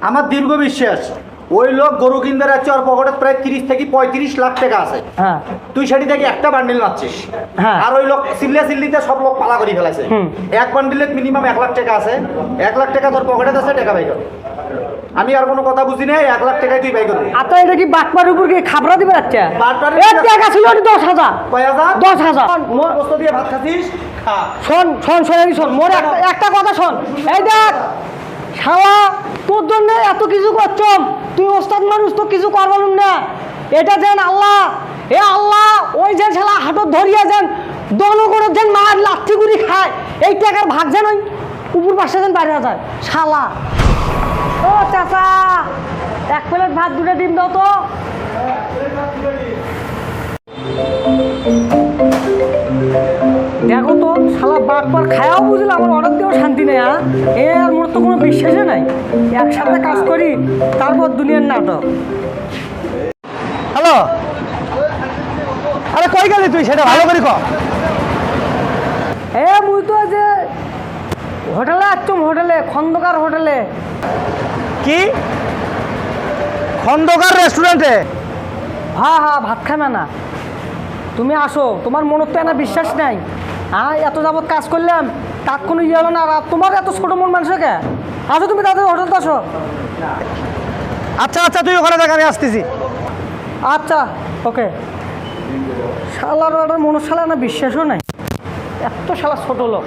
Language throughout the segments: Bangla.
আমার দীর্ঘ বিশ্বাস ওই লোক গরু কিনতে যাচ্ছে, ওর পকেটে প্রায় 30 থেকে 35 লাখ টাকা আছে। হ্যাঁ, তুই সেটি থেকে একটা বান্ডিল নাচ্ছিস। হ্যাঁ। আর ওই লোক চিল্লিতে সব লোক পালা করে ফেলেছে। এক বান্ডিলে মিনিমাম 1 লাখ টাকা আছে। 1 লাখ টাকা তোর পকেটে আছে, টাকা বাই কর। আমি আর কোনো কথা বুঝি নাই, 1 লাখ টাকায় তুই বাই করবি। আচ্ছা এটা কি বাটপার উপর কি খাবরা দিবে যাচ্ছে? বাটপারের এর টাকা ছিল 10,000। কয় হাজার? 10,000। বস্তু দিয়ে ভাত খাচ্ছিস, খা। শোন মোর একটা কথা শোন। এই দেখ শালা, তোর জন্য এত কিছু করছম, তুই ওস্তাদ মানুষ, তো কিছু করবার না। এটা যেন আল্লাহ, এ আল্লাহ, ওই যে শালা হাটত ধরিয়া যেন দনগণের যেন মার লাঠি গুড়ি খায়, এই টাকার ভাগ যেন ওই উপর পাশে যেন বাইরে যায় শালা। ও চাচা, 1 প্লেট ভাত 2টা ডিম দাও তো। দেখো তো শালা বাটপার খায়াও বুঝলে আমার অর্ডার দিয়েও শান্তি নেই। এ আর মোর তো কোনো বিশ্বাসই নাই। একসাথে কাজ করি, তারপর দুনিয়ার নাটক। হ্যালো, আরে কই গেলি তুই সেটা ভালো করে ক। মুই তো যে হোটেলে আসছুম, হোটেলে খন্দকার হোটেলে। কি খন্দকার রেস্টুরেন্টে? হ্যাঁ হ্যাঁ, ভাত খাবে না তুমি আসো, তোমার মনের তো এনা বিশ্বাস নাই। হ্যাঁ, এত যাবৎ কাজ করলাম, তার কোনো ইয়ে হলো না। আর তোমার এত ছোটো মন মানুষকে, আসো তুমি তাদের হোটেলতে আসো। আচ্ছা আচ্ছা, তুই ওখানে দেখ, আমি আসতেছি। আচ্ছা ওকে। শালার ওটার মনের শালা না বিশ্বাসও নাই, এত শালা ছোট লোক।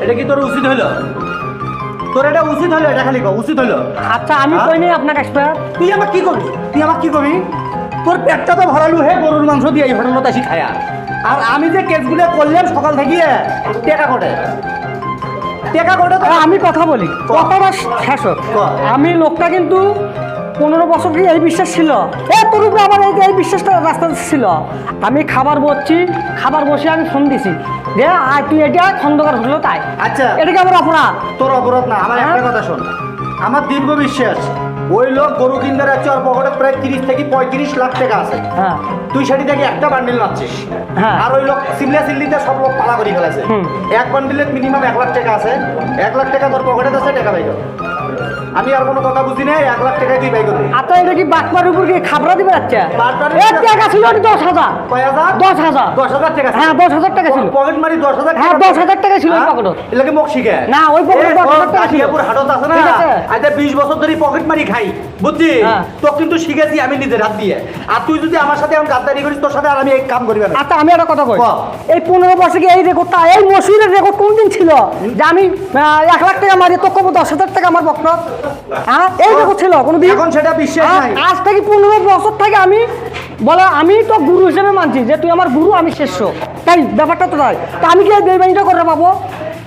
এটা কি তোর উচিত হলো? তোর এটা উচিত হলো? এটা খালি উচিত হলো? আচ্ছা আমি কই নাই আপনাকে এক্সপায়ার। তুই আমার কি করবি? তুই আমার কি করবি? তোর পেটটা তো ভরালু হে গরুর মাংস দিয়ে এই হোটেলত আসি খায়া। আর আমি যে কেসগুলো করলাম সকাল থেকে, টেকা কোটে আমি কথা বলি, কথাটা শেষ হোক। আমি লোকটা কিন্তু 15 বছর কি এই বিশ্বাস ছিল, তোর উপরে আমার এই বিশ্বাসটা রাস্তা ছিল। আমি খাবার বসে আমি ফোন দিছি যে তুই এটা খন্দকার হলো তাই। আচ্ছা, এটা কি আমার অপরাধ? তোর অপরাধ না। আমার একটা কথা শোন, আমার দীর্ঘ বিশ্বাস ওই লোক গরু কিনতে যাচ্ছে, ওর পকেটে প্রায় 30 থেকে 35 লাখ টাকা আছে। হ্যাঁ, তুই সেটি থেকে একটা বান্ডিল নাচ্ছিস। হ্যাঁ। আর ওই লোক চিল্লিতে সব লোক পালা করে ফেলেছে। এক বান্ডিলে মিনিমাম 1 লাখ টাকা আছে। 1 লাখ টাকা তোর পকেটে আছে, টাকা বাই কর। আমি আর কোনো কথা বুঝি নাই, 1 লাখ টাকায় তুই বাই করবি। আচ্ছা এটা কি বাটপার উপর কি খাবরা দিবে যাচ্ছে? বাটপারের টাকা ছিল 10,000। কয় হাজার? 10,000। 10,000 টাকা? হ্যাঁ 10,000 টাকা ছিল। পকেট মারি 10,000 হ্যাঁ 10,000 টাকা ছিল ওই পকেটে। এলাকে মুখ শিখে না, ওই পকেটে 10,000 টাকা ছিল। কাঠিয়াপুর হাটত আছে না, ঠিক আছে। আজ 20 বছর ধরে পকেট মারি খাই, বুঝছিস? হ্যাঁ। তো কিন্তু শিখেছি আমি নিজের হাত দিয়ে। আর তুই যদি আমার সাথে এখন গাদ্দারি করিস, তোর সাথে আর আমি এই কাম করিব না। আচ্ছা আমি একটা কথা কই, ক। এই 15 বছর কি এই রেকর্ডটা, এই মসজিদের রেকর্ড কোন দিন ছিল যে আমি 1 লাখ টাকা মারি তো কব 10,000 টাকা আমার বক্ত? হ্যাঁ, এই রেকর্ড ছিল কোনদিন? এখন সেটা বিশ্বাস নাই। আজ থেকে 15 বছর থেকে আমি বলে আমি তো গুরু হিসেবে মানছি যে তুই আমার গুরু, আমি শিষ্য। তাই ব্যাপারটা তো তাই। তা আমি কি এই বেইমানিটা করে পাবো?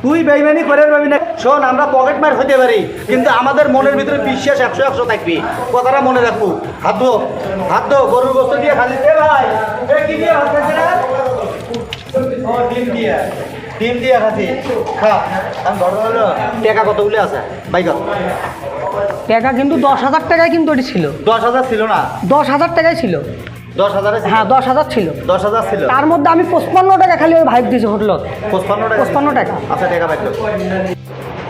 তুই বেইমানি করে পাবি না। শোন, আমরা পকেট মার হতে পারি, কিন্তু আমাদের মনের ভিতরে বিশ্বাস 100 থাকবি। কথাটা মনে রাখবো। হাত দো গরুর গোস্ত দিয়ে খালি দে ভাই। কি দিয়ে ভাত খাচ্ছি না? ও ডিম দিয়ে খাচ্ছি, খা। আমি বড় হলো টাকা কতগুলো আছে ভাই? টাকা কিন্তু 10,000 টাকায় কিন্তু ওটি ছিল। 10,000 ছিল না? 10,000 টাকায় ছিল। 10,000? হ্যাঁ 10,000 ছিল। 10,000 ছিল। তার মধ্যে আমি 55 টাকা খালি ওই ভাইক দিয়েছি হোটেলত। 55 টাকা? 55 টাকা। আচ্ছা টাকা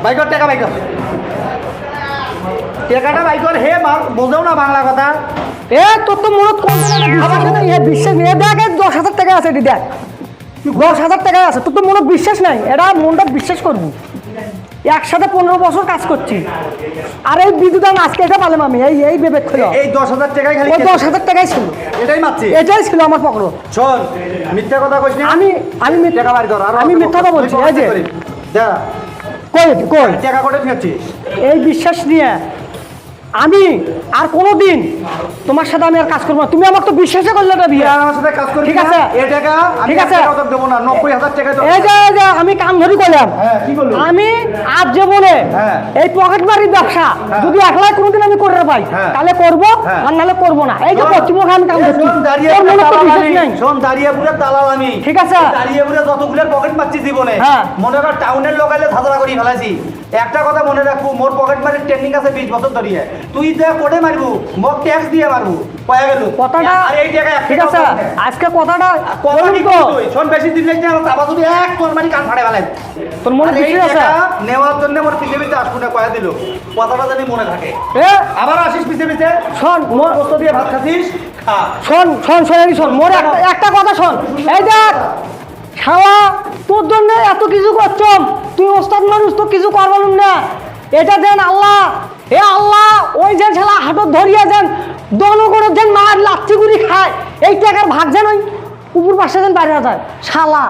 বাইক টাকা বাইক টাকাটা বাইক হে মাল বোঝাও না বাংলা কথা। তোর তো মনত কোন বিশ্বাস নেই। দেখ 10,000 টাকা আছে, এটি দেখ 10,000 টাকা আছে। তোর তো মনে বিশ্বাস নাই, এটা মনটা বিশ্বাস করবি। একসাথে 15 বছর কাজ করছি, আর এই বিদ্যুৎ আজকে এটা পালাম আমি। এই বিবেক ছিল। এই 10,000 টাকায় খালি? ওই 10,000 টাকাই ছিল। এটাই মারছি? এটাই ছিল আমার পকড়। শোন, মিথ্যা কথা কইস না। আমি টাকা বাইর কর। আমি মিথ্যা কথা বলছি। এই যে কই? কই টাকা কোটে ফেলছিস? এই বিশ্বাস নিয়ে আমি আর কোনোদিন তোমার সাথে আমি আর কাজ করবো না। তুমি আমার তো বিশ্বাসে করলে এটা বিয়ে। তুই আমার সাথে কাজ করবি ঠিক না? আছে। এই টাকা আমি ঠিক আছে। 1 টাকাও তোকে দেবো না, 90,000 টাকা তোকে। এই যে আমি কান ধরি করলাম। হ্যাঁ, কি করলি? আমি আজ জীবনে হ্যাঁ। এই পকেট মারির ব্যবসা যদি একলাই কোনোদিন আমি করে পাই হ্যাঁ। তাহলে করবো, হ্যাঁ। আর নাহলে করবো না। এই যে শোন, পশ্চিমবঙ্গে আমি কাম করছি, শোন, দাঁড়িয়ে তোর মনে তো দালাল বিশ্বাস আমি। নেই। শোন, দাঁড়িয়েপুরের দালাল আমি। ঠিক আছে। দাঁড়িয়েপুরে যতগুলো পকেট মারছি জীবনে, হ্যাঁ। মনে কর টাউনের লোকালে ঝাঁঝরা করি ফেলাইছি। একটা কথা মনে রাখবো, মোর পকেট মারির ট্রেনিং আছে 20 বছর ধরিয়ে। তুই যা কোটে মারবো, মোর ট্যাক্স দিয়ে মারবো, কয়া গেল কথাটা আর এই টাকা ঠিক আছে। আজকে কথাটা কথা বলুন কি তো। করবি তুই? শোন, বেশি দিন লাগছে আমার আবার যদি এক তোর মারি কান ফাড়ে ফেলাই। তোর মনে আর এই বিশ্বাস আছে? টাকা নেওয়ার জন্য মোর পৃথিবীতে আসবো না, কয়া দিল। কথাটা জানি মনে থাকে। এ আবার আসিস পিছে পিছে, শোন বস্ত দিয়ে ভাত খাচ্ছিস, খা। শোন শোন শোনেনি শোন, মোর একটা কথা শোন। এই দেখ শালা, তোর জন্য এত কিছু করছম, তুই ওস্তাদ মানুষ, তো কিছু করবালুম না। এটা দেন আল্লাহ, এ আল্লাহ, ওই যে ছেলা হাটত ধরিয়া যান দনগণের যেন মার লাচ্ছি গুড়ি খায়, এই টাকার ভাগ যেন ওই উপর পাশে যেন বাইরে যায় শালা।